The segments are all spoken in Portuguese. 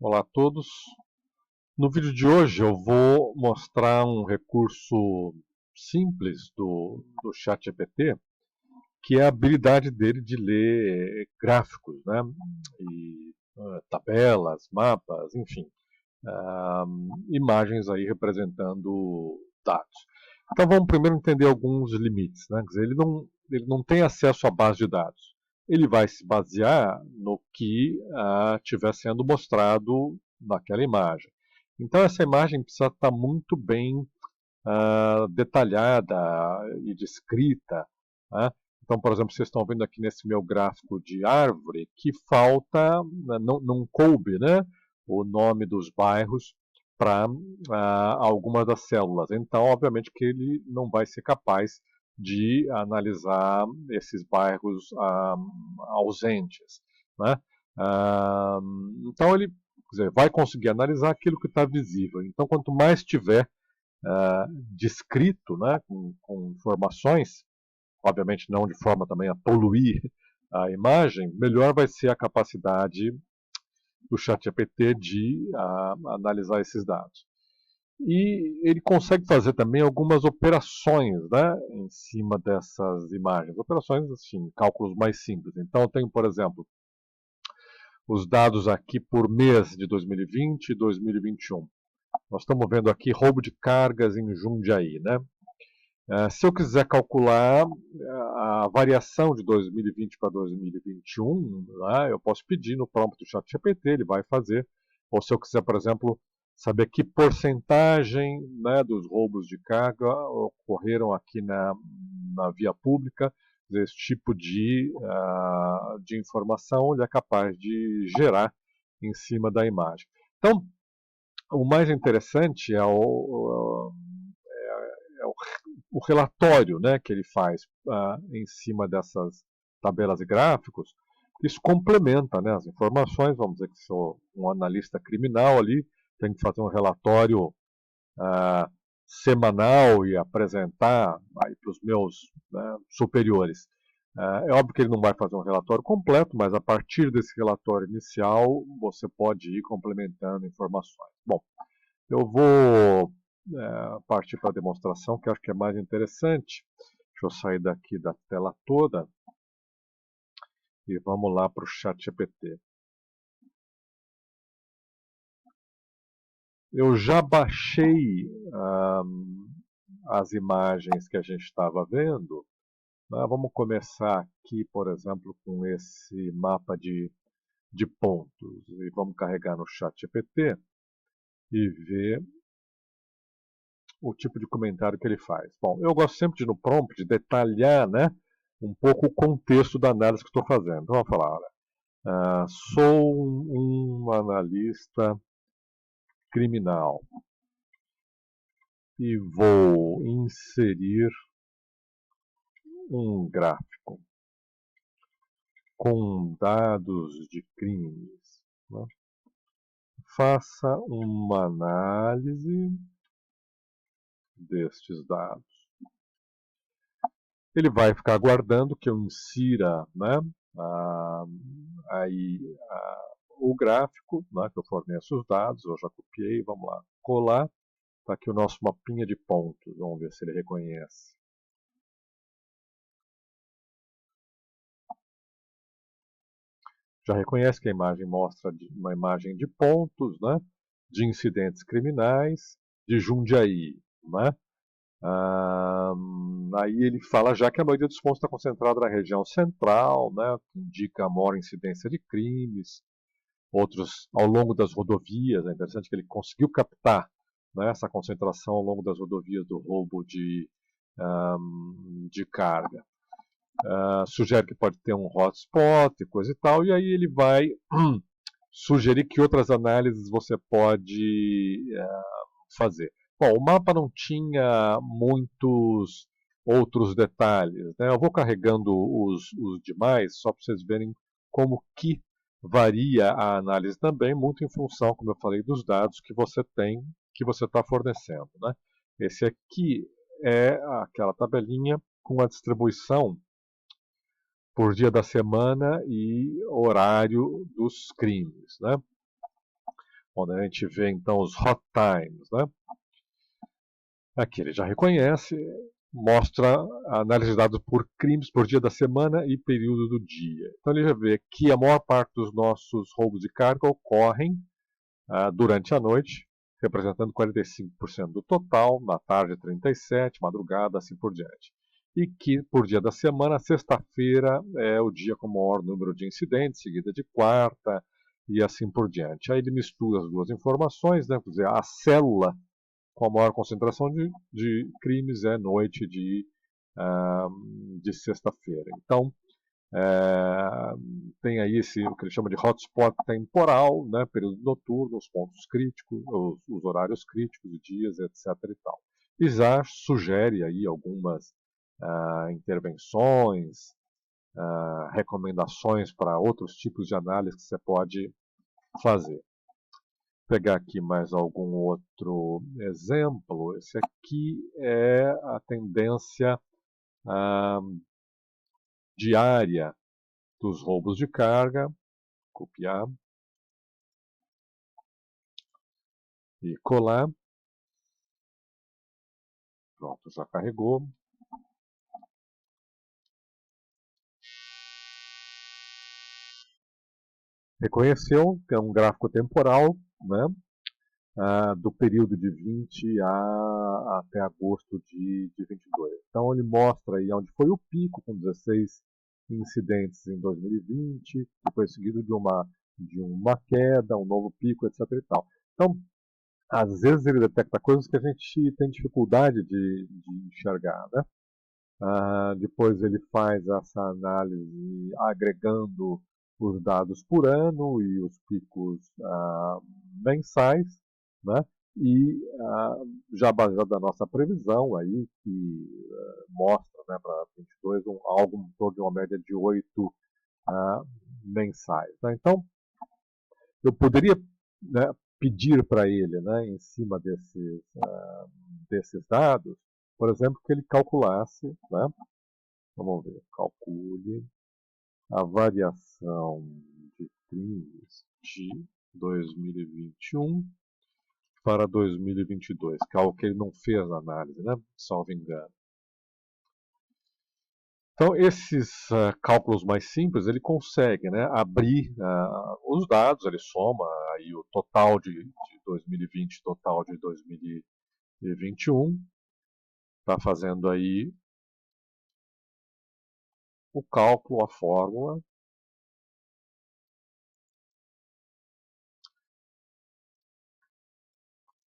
Olá a todos. No vídeo de hoje eu vou mostrar um recurso simples do ChatGPT, que é a habilidade dele de ler gráficos, né? E tabelas, mapas, enfim, imagens aí representando dados. Então vamos primeiro entender alguns limites, né? Quer dizer, ele não tem acesso à base de dados. Ele vai se basear no que estiver sendo mostrado naquela imagem. Então essa imagem precisa estar muito bem detalhada e descrita, né? Então, por exemplo, vocês estão vendo aqui nesse meu gráfico de árvore que falta, não coube, né, o nome dos bairros para algumas das células. Então, obviamente que ele não vai ser capaz de analisar esses bairros ausentes, né? Então, ele, quer dizer, vai conseguir analisar aquilo que está visível. Então, quanto mais tiver descrito, né, com informações, obviamente não de forma também a poluir a imagem, melhor vai ser a capacidade do ChatGPT de analisar esses dados. E ele consegue fazer também algumas operações, né, em cima dessas imagens. Operações, assim, cálculos mais simples. Então, eu tenho, por exemplo, os dados aqui por mês de 2020 e 2021. Nós estamos vendo aqui roubo de cargas em Jundiaí, né? Se eu quiser calcular a variação de 2020 para 2021, né, eu posso pedir no prompt do ChatGPT, ele vai fazer. Ou se eu quiser, por exemplo, saber que porcentagem, né, dos roubos de carga ocorreram aqui na via pública, esse tipo de informação ele é capaz de gerar em cima da imagem. Então, o mais interessante é o relatório, né, que ele faz em cima dessas tabelas e gráficos. Isso complementa, né, as informações. Vamos dizer que sou um analista criminal ali, tenho que fazer um relatório semanal e apresentar para os meus, né, superiores. É óbvio que ele não vai fazer um relatório completo, mas a partir desse relatório inicial você pode ir complementando informações. Bom, eu vou partir para a demonstração, que eu acho que é mais interessante. Deixa eu sair daqui da tela toda e vamos lá para o ChatGPT. Eu já baixei as imagens que a gente estava vendo. Vamos começar aqui, por exemplo, com esse mapa de pontos. E vamos carregar no ChatGPT e ver o tipo de comentário que ele faz. Bom, eu gosto sempre de ir no prompt, de detalhar, né, um pouco o contexto da análise que estou fazendo. Então, vamos falar, olha, sou um analista criminal e vou inserir um gráfico com dados de crimes, né? Faça uma análise destes dados. Ele vai ficar aguardando que eu insira, né, aí o gráfico, né, que eu forneço os dados. Eu já copiei, vamos lá, colar. Está aqui o nosso mapinha de pontos, vamos ver se ele reconhece. Já reconhece que a imagem mostra uma imagem de pontos, né, de incidentes criminais, de Jundiaí, né? Aí ele fala já que a maioria dos pontos está concentrada na região central, né, que indica a maior incidência de crimes, outros ao longo das rodovias. É interessante que ele conseguiu captar, né, essa concentração ao longo das rodovias do roubo de carga. Sugere que pode ter um hotspot e coisa e tal, e aí ele vai sugerir que outras análises você pode fazer. Bom, o mapa não tinha muitos outros detalhes, né? Eu vou carregando os demais só para vocês verem como que varia a análise também, muito em função, como eu falei, dos dados que você tem, que você está fornecendo, né? Esse aqui é aquela tabelinha com a distribuição por dia da semana e horário dos crimes, né? onde a gente vê então os hot times, né? Aqui ele já reconhece, mostra a análise de dados por crimes por dia da semana e período do dia. Então ele já vê que a maior parte dos nossos roubos de carga ocorrem durante a noite, representando 45% do total, na tarde 37%, madrugada, assim por diante. E que por dia da semana, sexta-feira é o dia com o maior número de incidentes, seguida de quarta e assim por diante. Aí ele mistura as duas informações, né? Quer dizer, a célula com a maior concentração de crimes é noite de sexta-feira. Então, tem aí o que ele chama de hotspot temporal, né, período noturno, os pontos críticos, os horários críticos de dias, etc. E tal. E já sugere aí algumas intervenções, recomendações para outros tipos de análise que você pode fazer. Vou pegar aqui mais algum outro exemplo. Esse aqui é a tendência diária dos roubos de carga. Copiar e colar. Pronto, já carregou. Reconheceu que é um gráfico temporal, né, do período de 20 até agosto de 22. Então ele mostra aí onde foi o pico, com 16 incidentes em 2020, depois seguido de uma queda, um novo pico, etc. E tal. Então, às vezes ele detecta coisas que a gente tem dificuldade de enxergar, né? Depois ele faz essa análise agregando os dados por ano e os picos mensais, né? E já baseado na nossa previsão aí, que mostra, né, para 22 algo em torno de uma média de 8 mensais. Né? Então, eu poderia, né, pedir para ele, né, em cima desses dados, por exemplo, que ele calculasse, né, vamos ver, calcule a variação de crimes de 2021 para 2022, que é algo que ele não fez na análise, né, salvo engano. Então, esses cálculos mais simples, ele consegue, né, abrir os dados, ele soma aí o total de 2020, total de 2021, está fazendo aí o cálculo, a fórmula.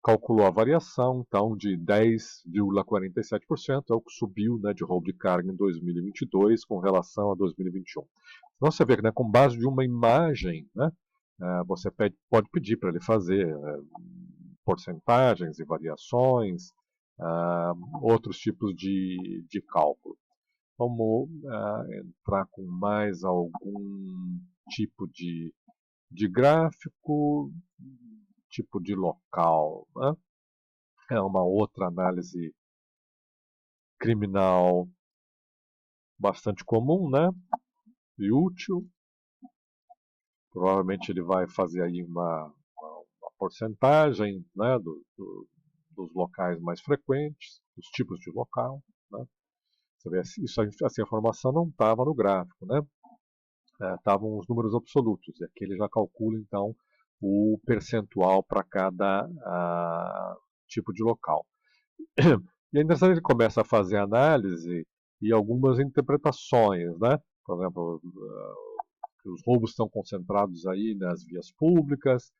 Calculou a variação, então, de 10,47%, é o que subiu, né, de roubo de carga em 2022 com relação a 2021. Então você vê que, né, com base de uma imagem, né, você pode pedir para ele fazer porcentagens e variações, outros tipos de cálculo. Vamos entrar com mais algum tipo de gráfico, tipo de local, né? É uma outra análise criminal bastante comum, né? E útil. Provavelmente ele vai fazer aí uma porcentagem, né, dos locais mais frequentes, dos tipos de local, né? Você vê, isso, essa informação não estava no gráfico, né? Estavam os números absolutos. E aqui ele já calcula, então, o percentual para cada tipo de local. E é interessante que ele começa a fazer análise e algumas interpretações, né? Por exemplo, os roubos estão concentrados aí nas vias públicas,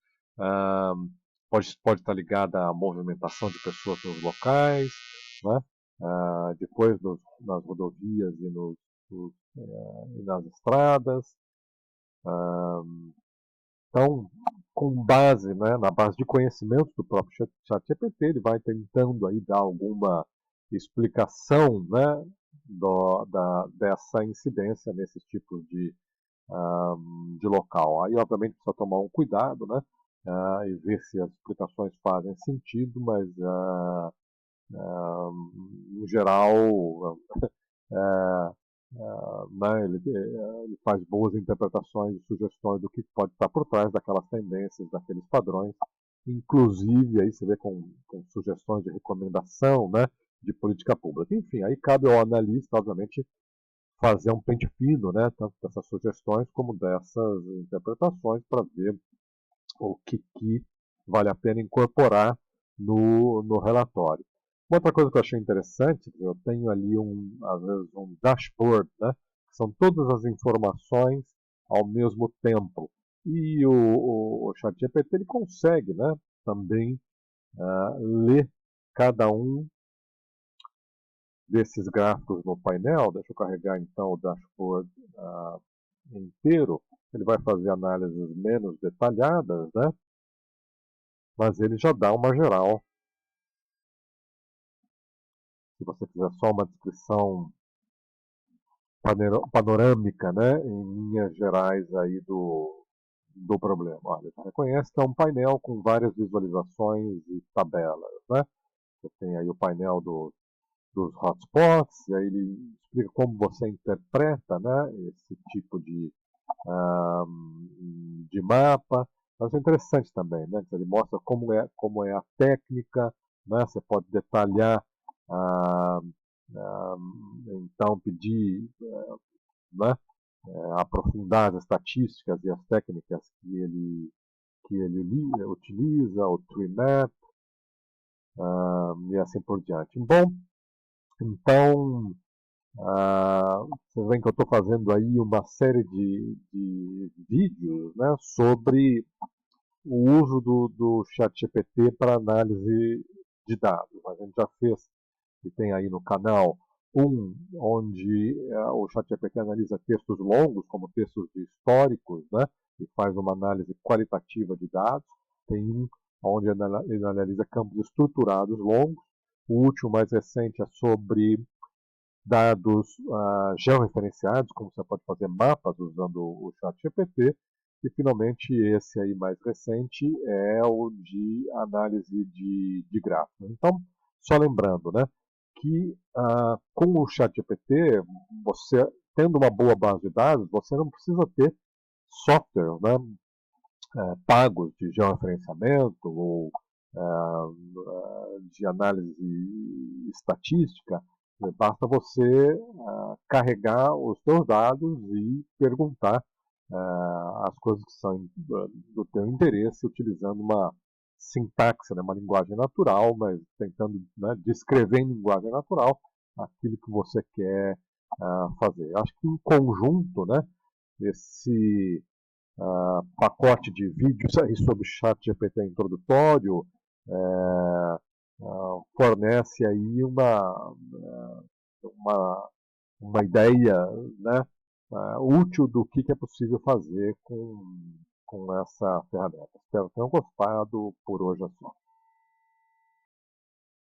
pode estar ligada à movimentação de pessoas nos locais, né? Depois nas rodovias e nas estradas. Então, com base, né, na base de conhecimento do próprio ChatGPT, ele vai tentando aí dar alguma explicação, né, dessa incidência nesses tipos de local. Aí, obviamente, precisa tomar um cuidado, né, e ver se as explicações fazem sentido, mas, em geral, né, ele faz boas interpretações e sugestões do que pode estar por trás daquelas tendências, daqueles padrões inclusive aí você vê com sugestões de recomendação, né, de política pública. Enfim, aí cabe ao analista, obviamente, fazer um pente fino, né, tanto dessas sugestões como dessas interpretações para ver o que vale a pena incorporar no relatório. Uma outra coisa que eu achei interessante, eu tenho ali às vezes um dashboard, né, que são todas as informações ao mesmo tempo. E o ChatGPT ele consegue, né, também ler cada um desses gráficos no painel. Deixa eu carregar então o dashboard inteiro. Ele vai fazer análises menos detalhadas, né? Mas ele já dá uma geral. Se você quiser só uma descrição panorâmica, né, em linhas gerais aí do problema. Olha, você reconhece que é um painel com várias visualizações e tabelas, né? Você tem aí o painel dos hotspots, e aí ele explica como você interpreta, né, esse tipo de mapa. Mas é interessante também, né? Ele mostra como é a técnica, né? Você pode detalhar, ah, então pedir, né, aprofundar as estatísticas e as técnicas que ele utiliza, o tree map, e assim por diante. Bom, então, vocês veem que eu estou fazendo aí uma série de vídeos, né, sobre o uso do ChatGPT para análise de dados. A gente já fez, e tem aí no canal, onde o ChatGPT analisa textos longos, como textos históricos, né, e faz uma análise qualitativa de dados. Tem onde ele analisa campos estruturados longos. O último, mais recente, é sobre dados georreferenciados, como você pode fazer mapas usando o ChatGPT. E, finalmente, esse aí mais recente é o de análise de gráficos. Então, só lembrando, né, que com o ChatGPT, você, tendo uma boa base de dados, você não precisa ter software, né, pagos de georreferenciamento ou de análise estatística. Basta você carregar os seus dados e perguntar as coisas que são do teu interesse, utilizando uma sintaxe, né, uma linguagem natural, mas tentando, né, descrever em linguagem natural aquilo que você quer fazer. Acho que em conjunto, né, esse pacote de vídeos aí sobre ChatGPT introdutório fornece aí uma, uma ideia, né, útil do que é possível fazer com essa ferramenta. Espero que tenham gostado. Por hoje é só.